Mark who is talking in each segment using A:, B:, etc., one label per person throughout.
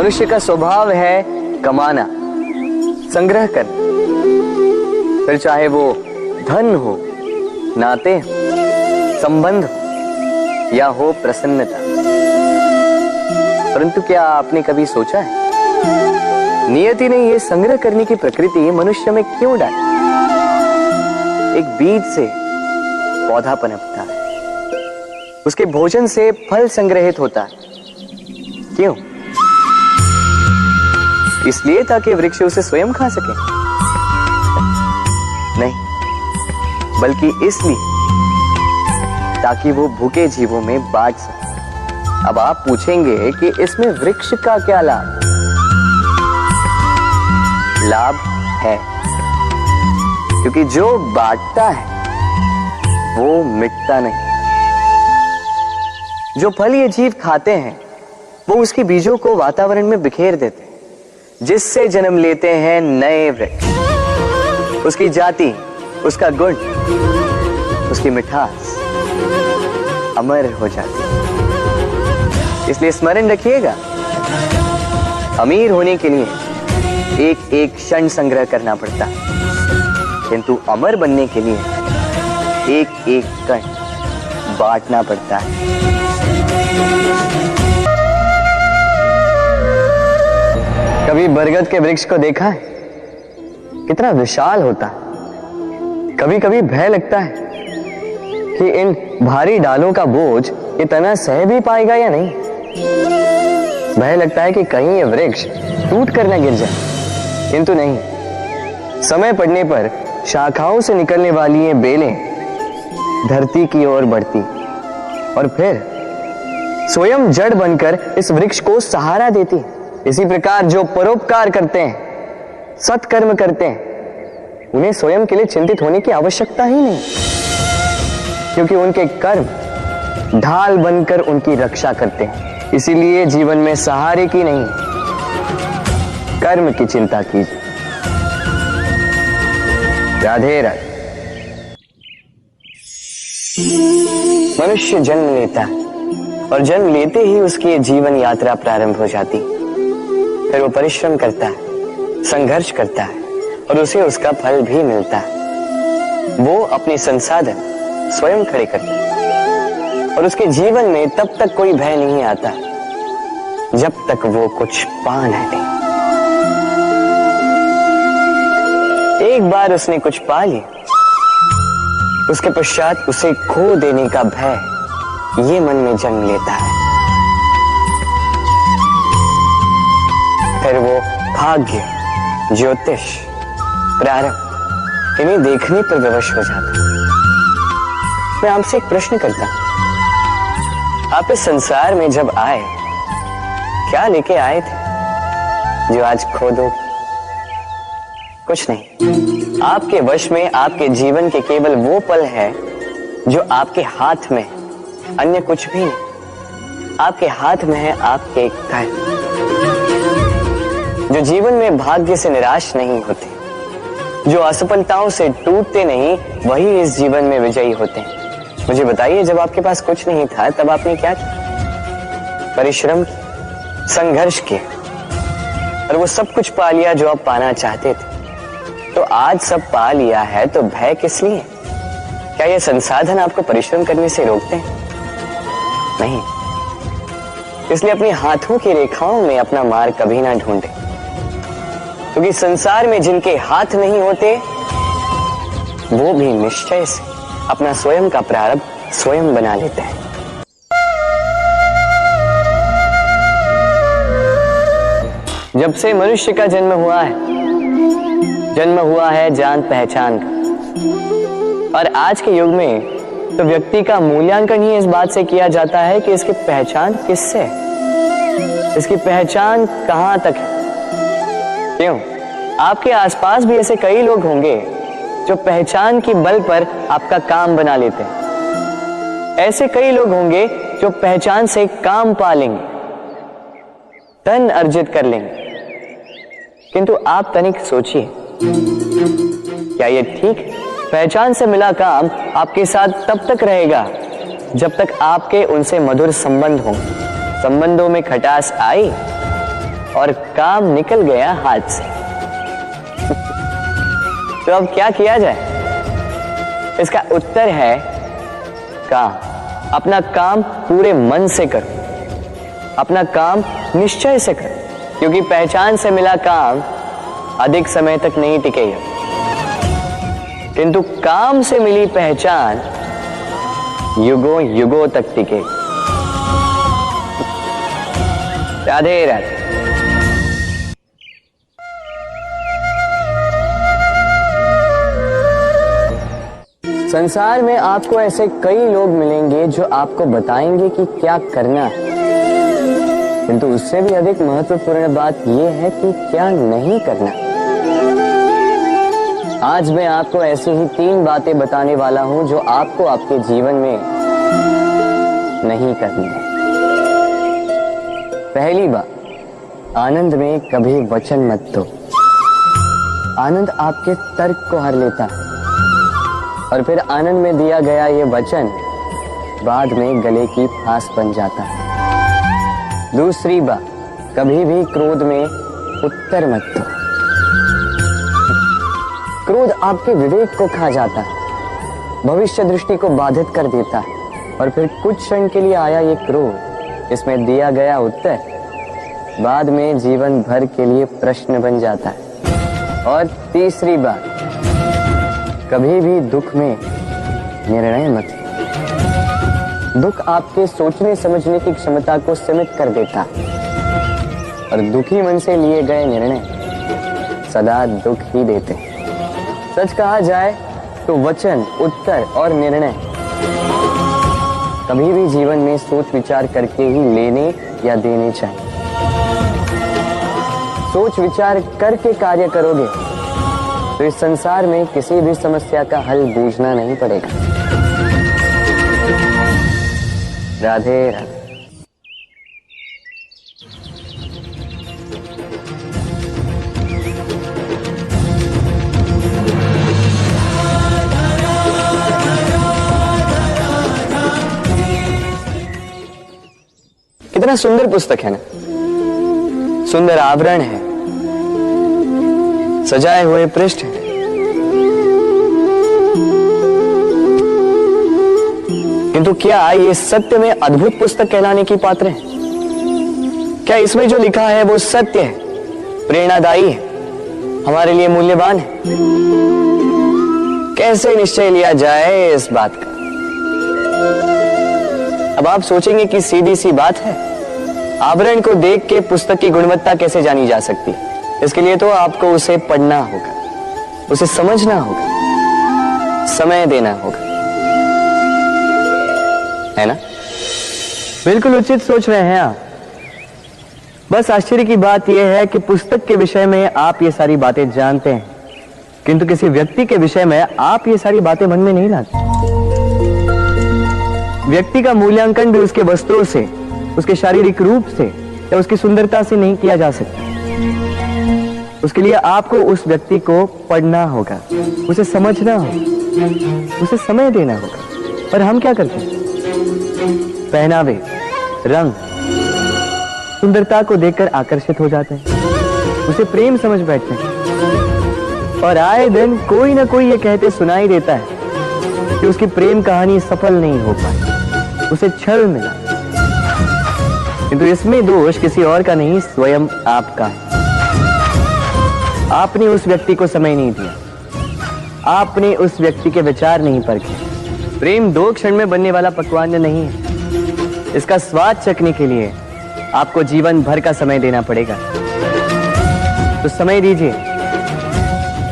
A: मनुष्य का स्वभाव है कमाना, संग्रह करना, फिर चाहे वो धन हो, नाते हो, संबंध हो या हो प्रसन्नता। परंतु क्या आपने कभी सोचा है नियति ने यह संग्रह करने की प्रकृति मनुष्य में क्यों डाली? एक बीज से पौधा पनपता है, उसके भोजन से फल संग्रहित होता है। क्यों? इसलिए ताकि वृक्ष उसे स्वयं खा सके? नहीं, बल्कि इसलिए ताकि वो भूखे जीवों में बांट सके। अब आप पूछेंगे कि इसमें वृक्ष का क्या लाभ? लाभ है, क्योंकि जो बांटता है वो मिटता नहीं। जो फल ये जीव खाते हैं वो उसके बीजों को वातावरण में बिखेर देते हैं, जिससे जन्म लेते हैं नए वृक्ष। उसकी जाति, उसका गुण, उसकी मिठास अमर हो जाती है। इसलिए स्मरण रखिएगा, अमीर होने के लिए एक एक क्षण संग्रह करना पड़ता है, किंतु अमर बनने के लिए एक एक कण बांटना पड़ता है। कभी बरगद के वृक्ष को देखा है? कितना विशाल होता है। कभी कभी भय लगता है कि इन भारी डालों का बोझ ये तना सह भी पाएगा या नहीं। भय लगता है कि कहीं ये वृक्ष टूट कर न गिर जाए, किंतु नहीं। समय पड़ने पर शाखाओं से निकलने वाली ये बेलें धरती की ओर बढ़ती और फिर स्वयं जड़ बनकर इस वृक्ष को सहारा देती। इसी प्रकार जो परोपकार करते हैं, सत्कर्म करते हैं, उन्हें स्वयं के लिए चिंतित होने की आवश्यकता ही नहीं, क्योंकि उनके कर्म ढाल बनकर उनकी रक्षा करते हैं। इसीलिए जीवन में सहारे की नहीं, कर्म की चिंता कीजिए। राधे राधे। मनुष्य जन्म लेता है और जन्म लेते ही उसकी जीवन यात्रा प्रारंभ हो जाती। फिर वो परिश्रम करता है, संघर्ष करता है और उसे उसका फल भी मिलता है। वो अपने संसाधन स्वयं खड़े करता है और उसके जीवन में तब तक कोई भय नहीं आता जब तक वो कुछ पा न ले। एक बार उसने कुछ पा लिया, उसके पश्चात उसे खो देने का भय ये मन में जन्म लेता है। फिर वो भाग्य, ज्योतिष, प्रारब्ध इन्हें देखने पर विवश हो जाता है। मैं आपसे एक प्रश्न करता हूं, आप इस संसार में जब आए क्या लेके आए थे जो आज खो दो? कुछ नहीं। आपके वश में आपके जीवन के केवल वो पल है जो आपके हाथ में, अन्य कुछ भी नहीं। आपके हाथ में है आपके कर्म, जो जीवन में भाग्य से निराश नहीं होते, जो असफलताओं से टूटते नहीं, वही इस जीवन में विजयी होते हैं। मुझे बताइए, जब आपके पास कुछ नहीं था तब आपने क्या किया? परिश्रम, संघर्ष किया और वो सब कुछ पा लिया जो आप पाना चाहते थे। तो आज सब पा लिया है तो भय किस लिए? क्या ये संसाधन आपको परिश्रम करने से रोकते हैं? नहीं। इसलिए अपने हाथों की रेखाओं में अपना मार्ग कभी ना ढूंढे, क्योंकि संसार में जिनके हाथ नहीं होते वो भी निश्चय से अपना स्वयं का प्रारब्ध स्वयं बना लेते हैं। जब से मनुष्य का जन्म हुआ है जान पहचान का। और आज के युग में तो व्यक्ति का मूल्यांकन ही इस बात से किया जाता है कि इसकी पहचान किससे है, इसकी पहचान कहां तक है। क्यों? आपके आसपास भी ऐसे कई लोग होंगे जो पहचान की बल पर आपका काम बना लेते हैं। ऐसे कई लोग होंगे जो पहचान से काम पा लेंगे, धन अर्जित कर लेंगे। किंतु आप तनिक सोचिए, क्या ये ठीक है? पहचान से मिला काम आपके साथ तब तक रहेगा जब तक आपके उनसे मधुर संबंध हों। संबंधों में खटास आई और काम निकल गया हाथ से। तो अब क्या किया जाए? इसका उत्तर है काम। अपना काम पूरे मन से करो, अपना काम निश्चय से करो, क्योंकि पहचान से मिला काम अधिक समय तक नहीं टिकेगा, किंतु काम से मिली पहचान युगों युगों तक टिकेगी। राधे राधे। संसार में आपको ऐसे कई लोग मिलेंगे जो आपको बताएंगे कि क्या करना है, किंतु उससे भी अधिक महत्वपूर्ण बात यह है कि क्या नहीं करना। आज मैं आपको ऐसी ही 3 बातें बताने वाला हूं जो आपको आपके जीवन में नहीं करनी है। पहली बात, आनंद में कभी वचन मत दो। आनंद आपके तर्क को हर लेता है और फिर आनंद में दिया गया ये वचन बाद में गले की फांस बन जाता है। दूसरी बात, कभी भी क्रोध में उत्तर मत दो। क्रोध आपके विवेक को खा जाता है, भविष्य दृष्टि को बाधित कर देता है और फिर कुछ क्षण के लिए आया ये क्रोध, इसमें दिया गया उत्तर बाद में जीवन भर के लिए प्रश्न बन जाता है। और तीसरी बात, कभी भी दुख में निर्णय मत लो। दुख आपके सोचने समझने की क्षमता को सीमित कर देता है और दुखी मन से लिए गए निर्णय सदा दुख ही देते हैं। सच कहा जाए तो वचन, उत्तर और निर्णय कभी भी जीवन में सोच विचार करके ही लेने या देने चाहिए। सोच विचार करके कार्य करोगे तो इस संसार में किसी भी समस्या का हल बूझना नहीं पड़ेगा। राधे राधे। कितना सुंदर पुस्तक है ना, सुंदर आवरण है, सजाए हुए पृष्ठ हैं। किंतु क्या ये सत्य में अद्भुत पुस्तक कहलाने की पात्र है? क्या इसमें जो लिखा है वो सत्य है, प्रेरणादायी है, हमारे लिए मूल्यवान है? कैसे निश्चय लिया जाए इस बात का? अब आप सोचेंगे कि सीधी सी बात है, आवरण को देख के पुस्तक की गुणवत्ता कैसे जानी जा सकती है? इसके लिए तो आपको उसे पढ़ना होगा, उसे समझना होगा, समय देना होगा, है ना? बिल्कुल उचित सोच रहे हैं आप। बस आश्चर्य की बात यह है कि पुस्तक के विषय में आप ये सारी बातें जानते हैं, किंतु किसी व्यक्ति के विषय में आप ये सारी बातें मन में नहीं लाते। व्यक्ति का मूल्यांकन भी उसके वस्त्रों से, उसके शारीरिक रूप से या उसकी सुंदरता से नहीं किया जा सकता। उसके लिए आपको उस व्यक्ति को पढ़ना होगा, उसे समझना होगा, उसे समय देना होगा। और हम क्या करते हैं? पहनावे, रंग, सुंदरता को देखकर आकर्षित हो जाते हैं, उसे प्रेम समझ बैठते हैं और आए दिन कोई ना कोई ये कहते सुनाई देता है कि उसकी प्रेम कहानी सफल नहीं हो पाई, उसे छल मिला। किंतु इसमें दोष किसी और का नहीं, स्वयं आपका है। आपने उस व्यक्ति को समय नहीं दिया, आपने उस व्यक्ति के विचार नहीं परखे। प्रेम 2 क्षण में बनने वाला पकवान नहीं है, इसका स्वाद चखने के लिए आपको जीवन भर का समय देना पड़ेगा। तो समय दीजिए,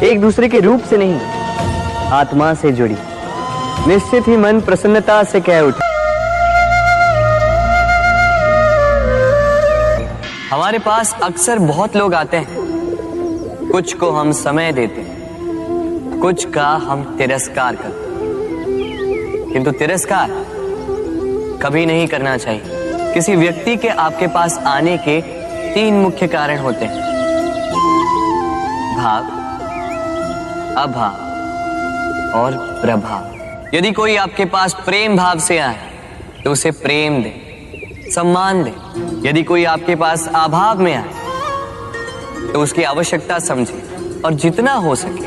A: एक दूसरे के रूप से नहीं, आत्मा से जुड़ी। निश्चित ही मन प्रसन्नता से कह उठे। हमारे पास अक्सर बहुत लोग आते हैं, कुछ को हम समय देते हैं, कुछ का हम तिरस्कार करते हैं। किंतु तिरस्कार कभी नहीं करना चाहिए। किसी व्यक्ति के आपके पास आने के 3 मुख्य कारण होते हैं: भाव, अभाव और प्रभाव। यदि कोई आपके पास प्रेम भाव से आए तो उसे प्रेम दे, सम्मान दे। यदि कोई आपके पास अभाव में आए तो उसकी आवश्यकता समझे और जितना हो सके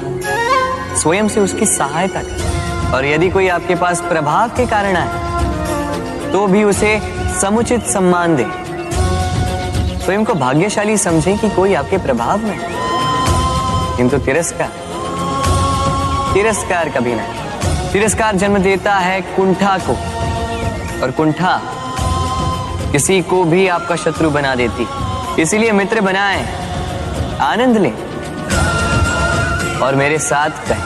A: स्वयं से उसकी सहायता करें। और यदि कोई आपके पास प्रभाव के कारण आए तो भी उसे समुचित सम्मान दें। स्वयं को भाग्यशाली समझें कि कोई आपके प्रभाव में है, किंतु तिरस्कार कभी नहीं। तिरस्कार जन्म देता है कुंठा को, और कुंठा किसी को भी आपका शत्रु बना देती। इसीलिए मित्र बनाएं, आनंद लें और मेरे साथ कहें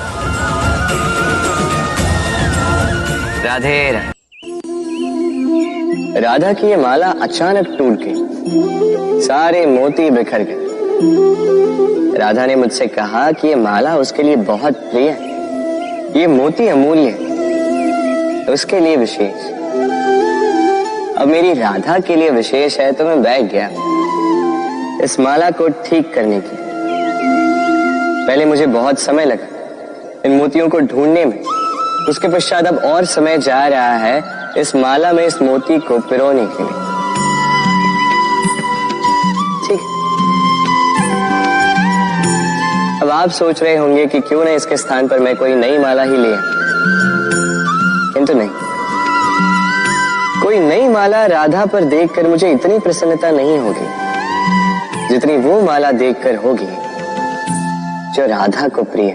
A: राधे राधे। राधा की ये माला अचानक टूट गई, सारे मोती बिखर गए। राधा ने मुझसे कहा कि ये माला उसके लिए बहुत प्रिय है, ये मोती अमूल्य है, उसके लिए विशेष। अब मेरी राधा के लिए विशेष है तो मैं बैठ गया इस माला को ठीक करने की। पहले मुझे बहुत समय लगा इन मोतियों को ढूंढने में, उसके पश्चात अब और समय जा रहा है इस माला में इस मोती को पिरोने के लिए। ठीक, अब आप सोच रहे होंगे कि क्यों ना इसके स्थान पर मैं कोई नई माला ही ले आऊं, किंतु नहीं। कोई नई माला राधा पर देखकर मुझे इतनी प्रसन्नता नहीं होगी जितनी वो माला देखकर होगी जो राधा को प्रिय,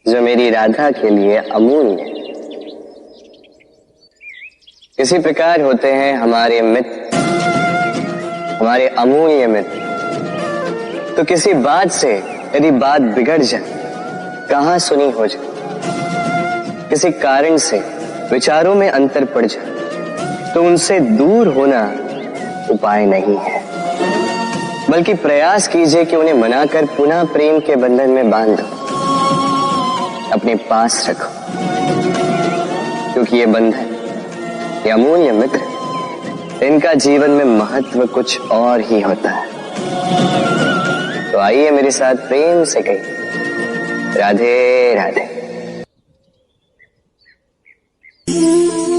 A: जो मेरी राधा के लिए अमूल्य। इसी प्रकार होते हैं हमारे मित्र, हमारे अमूल्य मित्र। तो किसी बात से यदि बात बिगड़ जाए, कहां सुनी हो जाए, किसी कारण से विचारों में अंतर पड़ जाए, तो उनसे दूर होना उपाय नहीं है, बल्कि प्रयास कीजिए कि उन्हें मनाकर पुनः प्रेम के बंधन में बांध दो, अपने पास रखो। क्योंकि ये बंधन, ये अमूल्य मित्र, इनका जीवन में महत्व कुछ और ही होता है। तो आइए मेरे साथ प्रेम से कहिए राधे राधे।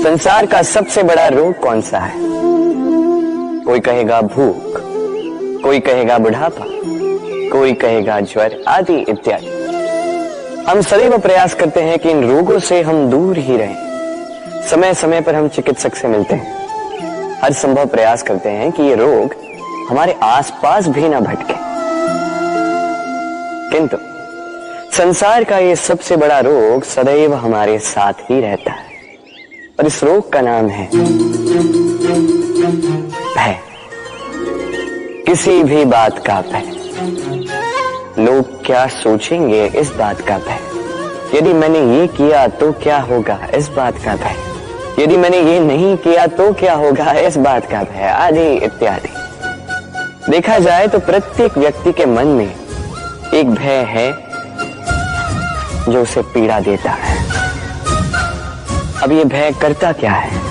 A: संसार का सबसे बड़ा रोग कौन सा है? कोई कहेगा भूख, कोई कहेगा बुढ़ापा, कोई कहेगा ज्वर आदि इत्यादि। हम सदैव प्रयास करते हैं कि इन रोगों से हम दूर ही रहें। समय समय पर हम चिकित्सक से मिलते हैं, हर संभव प्रयास करते हैं कि ये रोग हमारे आसपास भी ना भटके। किंतु संसार का ये सबसे बड़ा रोग सदैव हमारे साथ ही रहता है, और इस रोग का नाम है भय। किसी भी बात का भय। लोग क्या सोचेंगे इस बात का भय। यदि मैंने ये किया तो क्या होगा इस बात का भय। यदि मैंने ये नहीं किया तो क्या होगा इस बात का भय, आदि इत्यादि। देखा जाए तो प्रत्येक व्यक्ति के मन में एक भय है जो उसे पीड़ा देता है। अब ये भय करता क्या है?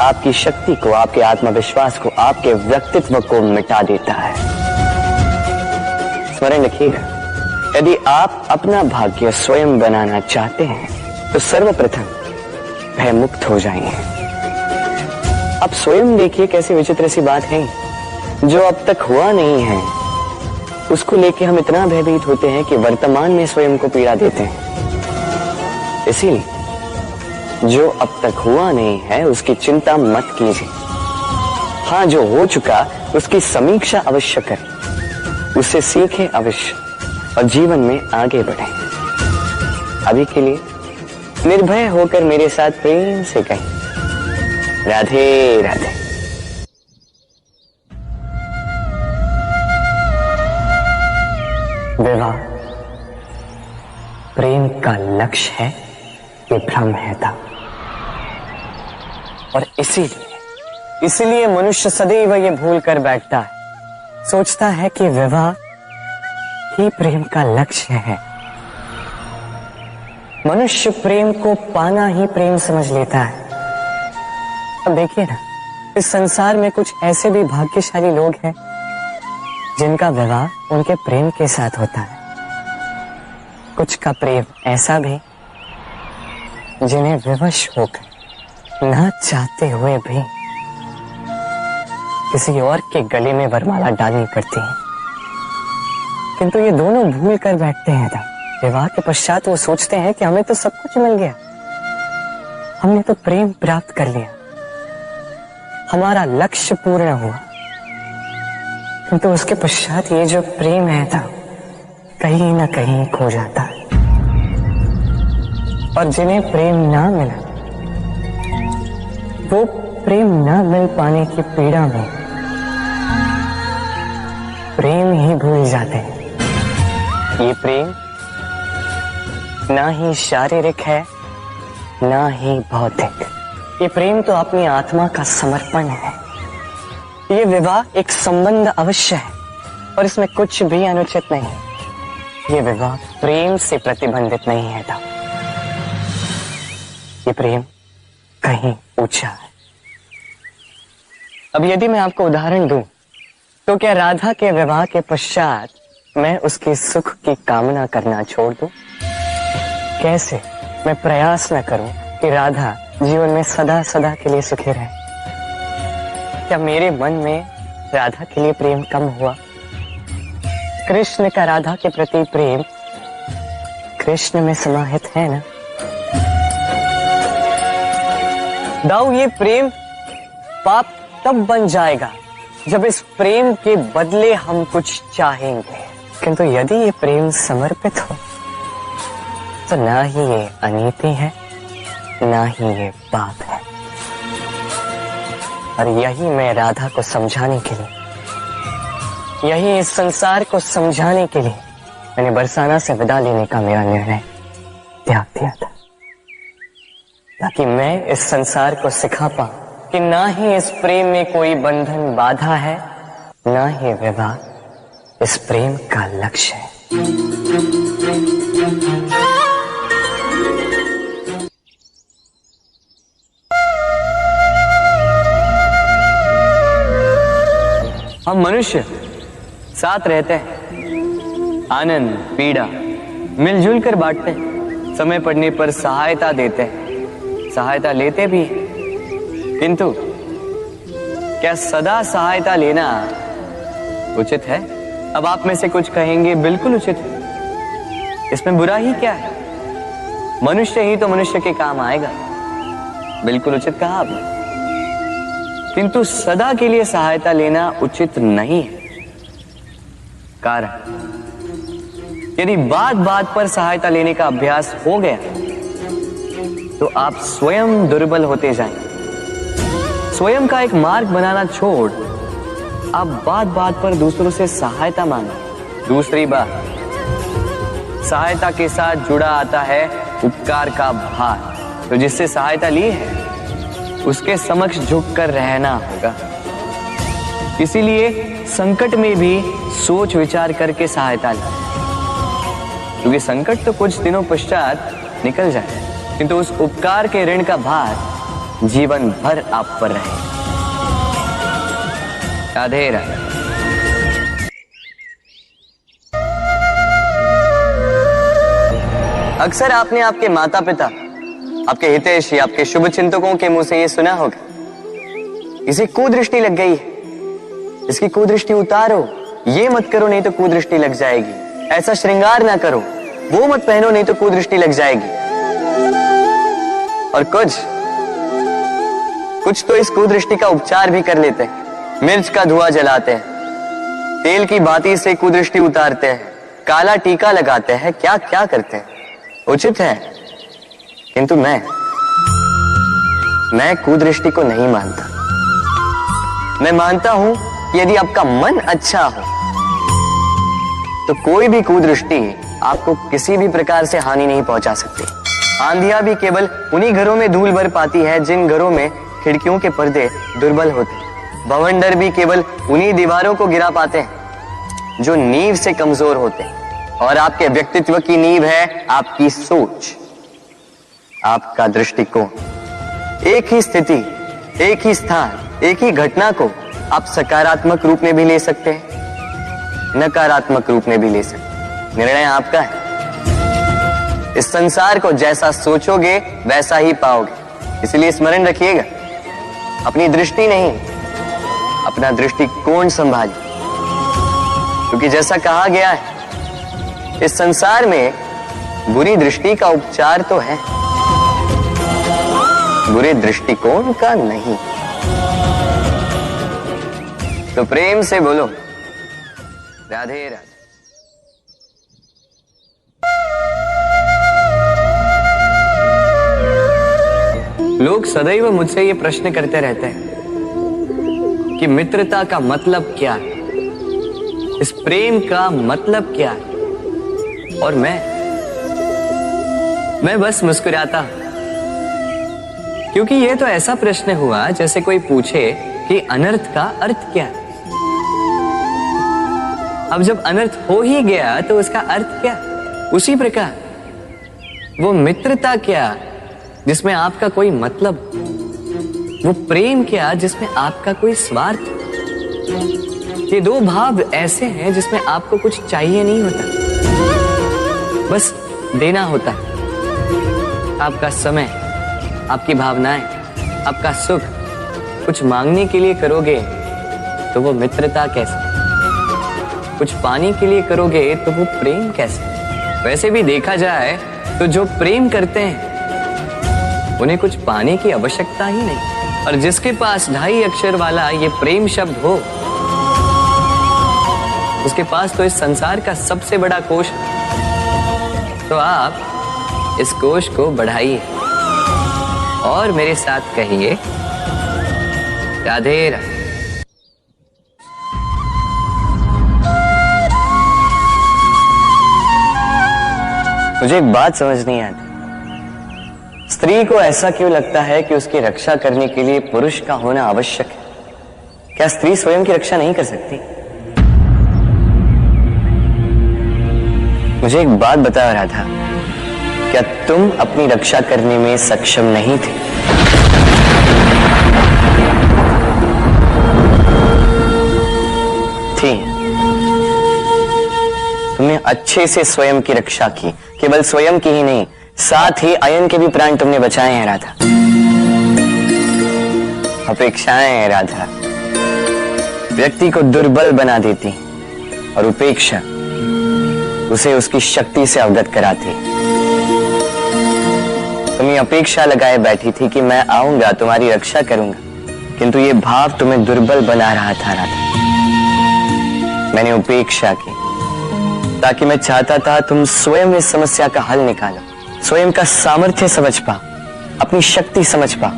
A: आपकी शक्ति को, आपके आत्मविश्वास को, आपके व्यक्तित्व को मिटा देता है। स्मरण रखिएगा, यदि आप अपना भाग्य स्वयं बनाना चाहते हैं तो सर्वप्रथम भय मुक्त हो जाइए। अब स्वयं देखिए कैसी विचित्र सी बात है, जो अब तक हुआ नहीं है उसको लेके हम इतना भयभीत होते हैं कि वर्तमान में स्वयं को पीड़ा देते हैं। इसीलिए जो अब तक हुआ नहीं है उसकी चिंता मत कीजिए। हाँ, जो हो चुका उसकी समीक्षा अवश्य करें, उससे सीखें अवश्य और जीवन में आगे बढ़ें। अभी के लिए निर्भय होकर मेरे साथ प्रेम से कहें राधे राधे। विवाह प्रेम का लक्ष्य है, ये भ्रम है था। और इसीलिए मनुष्य सदैव ये भूल कर बैठता है, सोचता है कि विवाह ही प्रेम का लक्ष्य है। मनुष्य प्रेम को पाना ही प्रेम समझ लेता है। अब देखिए ना, इस संसार में कुछ ऐसे भी भाग्यशाली लोग हैं जिनका विवाह उनके प्रेम के साथ होता है। कुछ का प्रेम ऐसा भी जिन्हें विवश होकर ना चाहते हुए भी किसी और के गले में वरमाला डालनी पड़ती है। किंतु ये दोनों भूल कर बैठते हैं था। विवाह के पश्चात वो सोचते हैं कि हमें तो सब कुछ मिल गया, हमने तो प्रेम प्राप्त कर लिया, हमारा लक्ष्य पूर्ण हुआ। किंतु उसके पश्चात ये जो प्रेम है था कहीं ना कहीं खो जाता है। और जिन्हें प्रेम ना मिला वो प्रेम ना मिल पाने की पीड़ा में प्रेम ही भूल जाते हैं। ये प्रेम ना ही शारीरिक है ना ही भौतिक, ये प्रेम तो अपनी आत्मा का समर्पण है। ये विवाह एक संबंध अवश्य है और इसमें कुछ भी अनुचित नहीं है। ये विवाह प्रेम से प्रतिबंधित नहीं है था। ये प्रेम कहीं ऊंचा है। अब यदि मैं आपको उदाहरण दूं तो क्या राधा के विवाह के पश्चात मैं उसके सुख की कामना करना छोड़ दूं? कैसे मैं प्रयास न करूं कि राधा जीवन में सदा सदा के लिए सुखी रहे? क्या मेरे मन में राधा के लिए प्रेम कम हुआ? कृष्ण का राधा के प्रति प्रेम कृष्ण में समाहित है ना? दाऊ, ये प्रेम पाप तब बन जाएगा जब इस प्रेम के बदले हम कुछ चाहेंगे। किंतु यदि ये प्रेम समर्पित हो तो ना ही ये अनीति है ना ही ये पाप है। और यही मैं राधा को समझाने के लिए, यही इस संसार को समझाने के लिए मैंने बरसाना से विदा लेने का मेरा निर्णय त्याग दिया था, ताकि मैं इस संसार को सिखा पाऊं कि ना ही इस प्रेम में कोई बंधन बाधा है, ना ही विवाह इस प्रेम का लक्ष्य है। हम मनुष्य साथ रहते हैं, आनंद पीड़ा मिलजुल कर बांटते हैं, समय पड़ने पर सहायता देते हैं, सहायता लेते भी हैं। किंतु क्या सदा सहायता लेना उचित है? अब आप में से कुछ कहेंगे बिल्कुल उचित है, इसमें बुरा ही क्या है? मनुष्य ही तो मनुष्य के काम आएगा। बिल्कुल उचित कहा आपने। किंतु सदा के लिए सहायता लेना उचित नहीं है। कारण, यदि बात बात पर सहायता लेने का अभ्यास हो गया तो आप स्वयं दुर्बल होते जाएंगे। स्वयं का एक मार्ग बनाना छोड़ आप बात बात पर दूसरों से सहायता मांगे। दूसरी बात, सहायता के साथ जुड़ा आता है उपकार का भार। तो जिससे सहायता ली है उसके समक्ष झुककर रहना होगा। इसीलिए संकट में भी सोच विचार करके सहायता लें, क्योंकि संकट तो कुछ दिनों पश्चात निकल जाए, किंतु उस उपकार के ऋण का भार जीवन भर आप पर रहे। राधे राधे। अक्सर आपने आपके माता पिता, आपके हितैषी, आपके शुभ चिंतकों के मुंह से ये सुना होगा, इसे कुदृष्टि लग गई है, इसकी कुदृष्टि उतारो, ये मत करो नहीं तो कुदृष्टि लग जाएगी, ऐसा श्रृंगार ना करो, वो मत पहनो नहीं तो कुदृष्टि लग जाएगी। और कुछ तो इस कुदृष्टि का उपचार भी कर लेते हैं। मिर्च का धुआं जलाते हैं, तेल की बाती से कुदृष्टि उतारते हैं, काला टीका लगाते हैं, क्या क्या करते हैं। उचित है, किंतु मैं कुदृष्टि को नहीं मानता। मैं मानता हूं कि यदि आपका मन अच्छा हो तो कोई भी कुदृष्टि आपको किसी भी प्रकार से हानि नहीं पहुंचा सकती। आंधियां भी केवल उन्हीं घरों में धूल भर पाती है जिन घरों में खिड़कियों के पर्दे दुर्बल होते हैं। बवंडर भी केवल उन्हीं दीवारों को गिरा पाते हैं जो नींव से कमजोर होते हैं। और आपके व्यक्तित्व की नींव है आपकी सोच, आपका दृष्टिकोण। एक ही स्थिति, एक ही स्थान, एक ही घटना को आप सकारात्मक रूप में भी ले सकते हैं, नकारात्मक रूप में भी ले सकते हैं। निर्णय आपका है। इस संसार को जैसा सोचोगे वैसा ही पाओगे। इसलिए स्मरण रखिएगा, अपनी दृष्टि नहीं, अपना दृष्टिकोण संभालिए, क्योंकि जैसा कहा गया है, इस संसार में बुरी दृष्टि का उपचार तो है, बुरे दृष्टिकोण का नहीं। तो प्रेम से बोलो राधे राधे। लोग सदैव मुझसे ये प्रश्न करते रहते हैं कि मित्रता का मतलब क्या है, इस प्रेम का मतलब क्या है, और मैं बस मुस्कुराता हूं, क्योंकि ये तो ऐसा प्रश्न हुआ जैसे कोई पूछे कि अनर्थ का अर्थ क्या है। अब जब अनर्थ हो ही गया तो उसका अर्थ क्या? उसी प्रकार वो मित्रता क्या जिसमें आपका कोई मतलब, वो प्रेम क्या जिसमें आपका कोई स्वार्थ। ये दो भाव ऐसे हैं जिसमें आपको कुछ चाहिए नहीं होता, बस देना होता है। आपका समय, आपकी भावनाएं, आपका सुख कुछ मांगने के लिए करोगे तो वो मित्रता कैसे, कुछ पाने के लिए करोगे तो वो प्रेम कैसे। वैसे भी देखा जाए तो जो प्रेम करते हैं उन्हें कुछ पाने की आवश्यकता ही नहीं, और जिसके पास 2.5 अक्षर वाला ये प्रेम शब्द हो, उसके पास तो इस संसार का सबसे बड़ा कोश है। तो आप इस कोश को बढ़ाइए और मेरे साथ कहिए राधे राधे। मुझे एक बात समझ नहीं आती, स्त्री को ऐसा क्यों लगता है कि उसकी रक्षा करने के लिए पुरुष का होना आवश्यक है? क्या स्त्री स्वयं की रक्षा नहीं कर सकती? मुझे एक बात बता रहा था, क्या तुम अपनी रक्षा करने में सक्षम नहीं थे? थी। तुमने अच्छे से स्वयं की रक्षा की, केवल स्वयं की ही नहीं, साथ ही अयन के भी प्राण तुमने बचाए हैं राधा। अपेक्षाएं हैं राधा, व्यक्ति को दुर्बल बना देती, और उपेक्षा उसे उसकी शक्ति से अवगत कराती। तुम ये अपेक्षा लगाए बैठी थी कि मैं आऊंगा, तुम्हारी रक्षा करूंगा, किंतु ये भाव तुम्हें दुर्बल बना रहा था राधा। मैंने उपेक्षा की ताकि मैं चाहता था तुम स्वयं इस समस्या का हल निकालो, स्वयं का सामर्थ्य समझ पाओ, अपनी शक्ति समझ पाओ।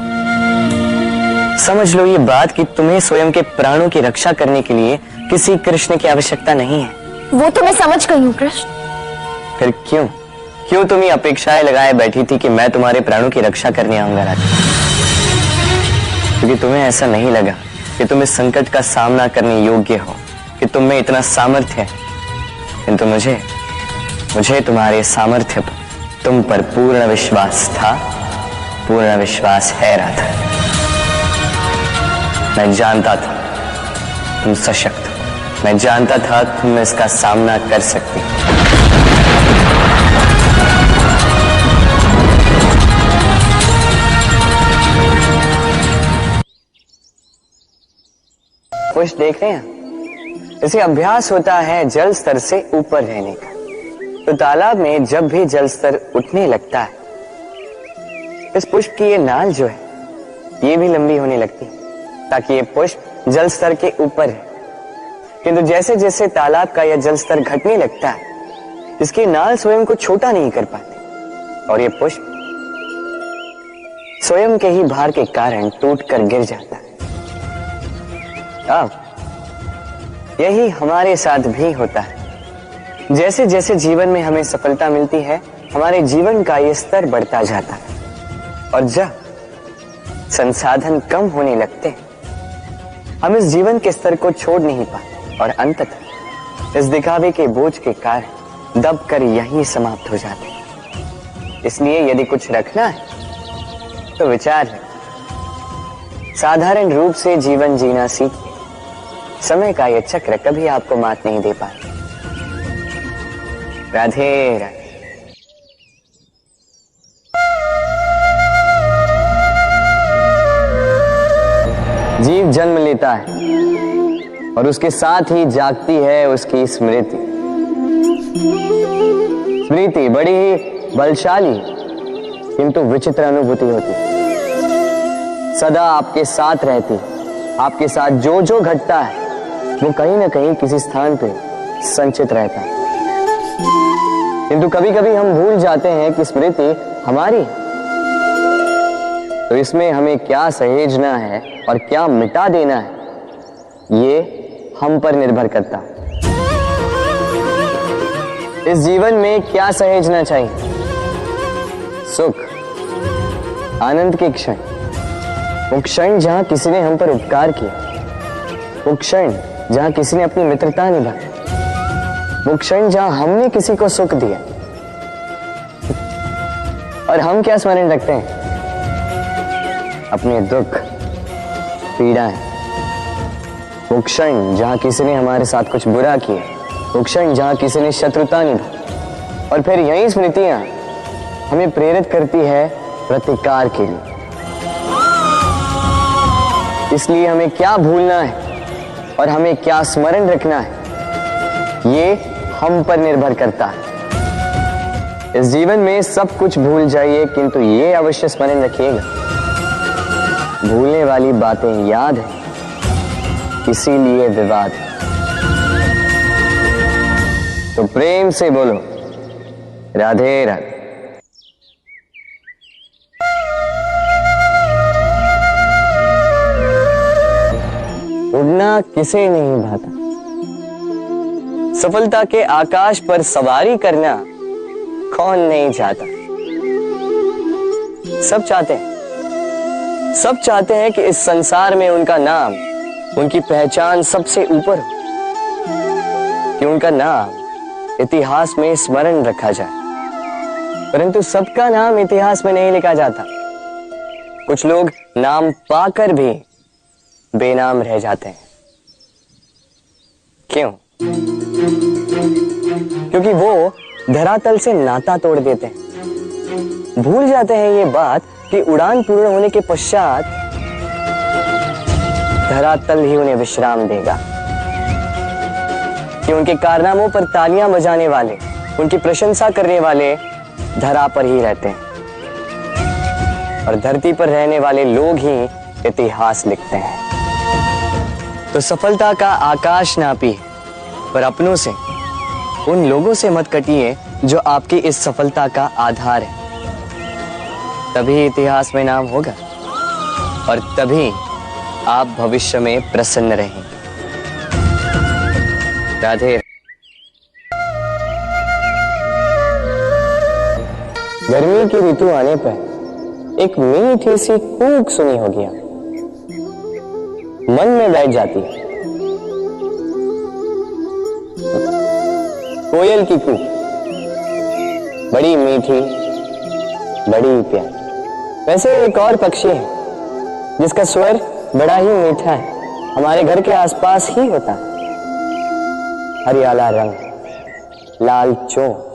A: समझ लो ये बात कि तुम्हें स्वयं के प्राणों की रक्षा करने के लिए किसी कृष्ण की आवश्यकता नहीं है।
B: वो तो मैं समझ गई हूँ कृष्ण।
A: फिर क्यों तुम ये अपेक्षाएं लगाए बैठी थी कि मैं तुम्हारे प्राणों की रक्षा करने आऊंगा राधा? क्योंकि तुम्हें ऐसा नहीं लगा कि तुम इस संकट का सामना करने योग्य हो, कि तुम में इतना सामर्थ्य है। किंतु मुझे तुम्हारे सामर्थ्य पर, तुम पर पूर्ण विश्वास था, पूर्ण विश्वास है राधा। मैं जानता था तुम सशक्त हो, मैं जानता था तुम इसका सामना कर सकती हो। कुछ देख रहे हैं, इसे अभ्यास होता है जल स्तर से ऊपर रहने का। तो तालाब में जब भी जल स्तर उठने लगता है, इस पुष्प की ये नाल जो है ये भी लंबी होने लगती है, ताकि ये पुष्प जल स्तर के ऊपर है। किंतु जैसे जैसे तालाब का यह जल स्तर घटने लगता है, इसकी नाल स्वयं को छोटा नहीं कर पाती, और ये पुष्प स्वयं के ही भार के कारण टूटकर गिर जाता है। अब यही हमारे साथ भी होता है। जैसे जैसे जीवन में हमें सफलता मिलती है, हमारे जीवन का ये स्तर बढ़ता जाता है, और जब संसाधन कम होने लगते हैं, हम इस जीवन के स्तर को छोड़ नहीं पाते, और अंततः इस दिखावे के बोझ के कारण दबकर यहीं समाप्त हो जाते हैं। इसलिए यदि कुछ रखना है तो विचार है, साधारण रूप से जीवन जीना सीखिए। समय का यह चक्र कभी आपको मात नहीं दे पाता। राधे राधे। जीव जन्म लेता है, और उसके साथ ही जागती है उसकी स्मृति। स्मृति बड़ी ही बलशाली किंतु विचित्र अनुभूति होती, सदा आपके साथ रहती। आपके साथ जो जो घटता है वो कहीं ना कहीं किसी स्थान पे संचित रहता है। किंतु कभी कभी हम भूल जाते हैं कि स्मृति हमारी है। तो इसमें हमें क्या सहेजना है और क्या मिटा देना है, ये हम पर निर्भर करता है। इस जीवन में क्या सहेजना चाहिए? सुख, आनंद के क्षण, वो क्षण जहां किसी ने हम पर उपकार किया, वो क्षण जहां किसी ने अपनी मित्रता निभाई, वो क्षण जहां हमने किसी को सुख दिया। और हम क्या स्मरण रखते हैं? अपने दुख, पीड़ाएं। वो क्षण जहां किसी ने हमारे साथ कुछ बुरा किया, वो क्षण जहां किसी ने शत्रुता निभाई। और फिर यही स्मृतियां हमें प्रेरित करती है प्रतिकार के लिए। इसलिए हमें क्या भूलना है और हमें क्या स्मरण रखना है, ये हम पर निर्भर करता है। इस जीवन में सब कुछ भूल जाइए, किंतु ये अवश्य स्मरण रखिएगा, भूलने वाली बातें याद है, इसीलिए विवाद। तो प्रेम से बोलो राधे राधे। उड़ना किसे नहीं भाता, सफलता के आकाश पर सवारी करना कौन नहीं चाहता। सब चाहते हैं कि इस संसार में उनका नाम, उनकी पहचान सबसे ऊपर हो, कि उनका नाम इतिहास में स्मरण रखा जाए। परंतु सबका नाम इतिहास में नहीं लिखा जाता। कुछ लोग नाम पाकर भी बेनाम रह जाते हैं। क्यों? क्योंकि वो धरातल से नाता तोड़ देते हैं। भूल जाते हैं ये बात कि उड़ान पूर्ण होने के पश्चात धरातल ही उन्हें विश्राम देगा, कि उनके कारनामों पर तालियां बजाने वाले, उनकी प्रशंसा करने वाले धरा पर ही रहते हैं और धरती पर रहने वाले लोग ही इतिहास लिखते हैं। तो सफलता का आकाश नापी, पर अपनों से, उन लोगों से मत कटिए जो आपकी इस सफलता का आधार है। तभी इतिहास में नाम होगा और तभी आप भविष्य में प्रसन्न रहेंगे। राधे। गर्मी की ऋतु आने पर एक मीठी सी कूक सुनी होगी, मन में बैठ जाती है। कोयल की कूक, बड़ी मीठी, बड़ी प्यारी। वैसे एक और पक्षी है जिसका स्वर बड़ा ही मीठा है, हमारे घर के आसपास ही होता है। हरियाला रंग, लाल चोंच,